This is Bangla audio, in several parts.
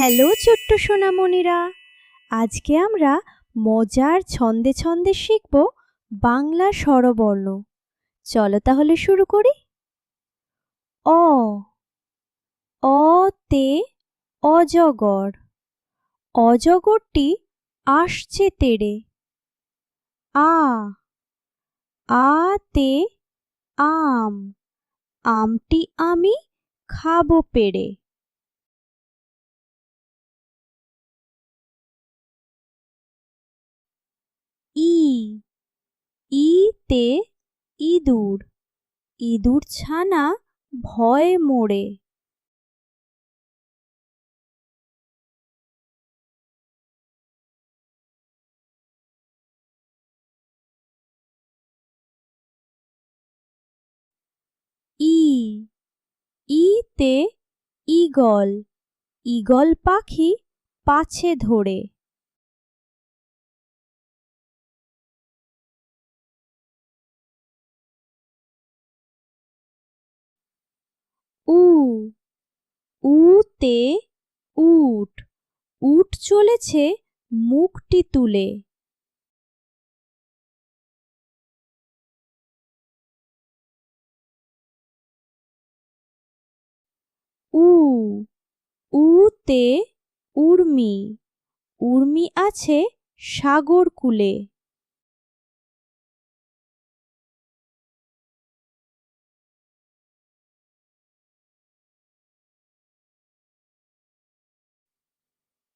হ্যালো ছোট্ট সোনামণিরা, আজকে আমরা মজার ছন্দে ছন্দে শিখব বাংলা স্বরবর্ণ। চলো তাহলে শুরু করি। অ অতে অজগর, অজগরটি আসছে তেড়ে। আ আতে আম, আমটি আমি খাবো পেড়ে। ই ইতে ইঁদুর, ইঁদুর ছানা ভয়ে মরে। ই ইতে ঈগল, ঈগল পাখি পাছে ধরে। উ উতে উট, উট চলেছে মুখটি তুলে। উ উতে উর্মি, উর্মি আছে সাগর কূলে।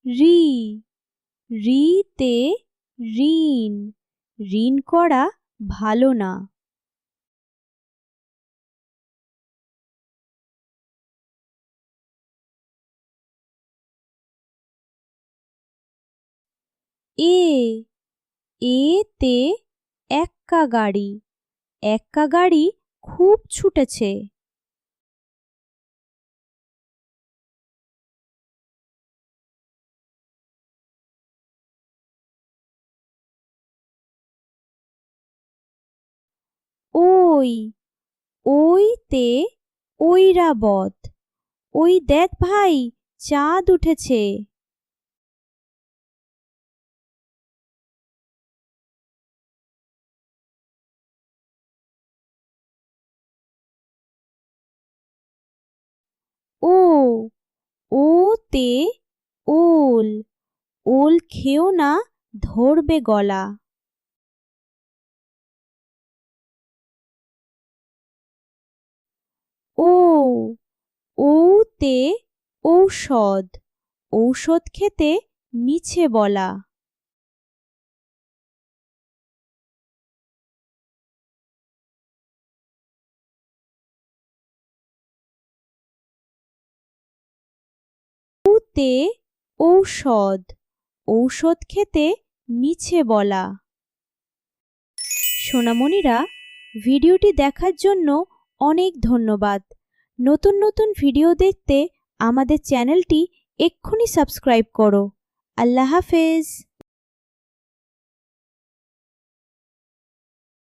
রি রিতে ঋণ, ঋণ করা ভালো না। এ এতে এক্কা গাড়ি, এক্কা গাড়ি খুব ছুটেছে। ওই ওইতে ঐরাবত, ওই দেখ ভাই চাঁদ উঠেছে। ও ওতে ওল, ওল খেও না ধরবে গলা। ও ওতে ঔষধ, ঔষধ খেতে মিছে বলা। তে ঔষধ, ঔষধ খেতে মিছে বলা। সোনামণিরা, ভিডিওটি দেখার জন্য অনেক ধন্যবাদ। নতুন নতুন ভিডিও দেখতে আমাদের চ্যানেলটি এক্ষুনি সাবস্ক্রাইব করো। আল্লাহ হাফেজ।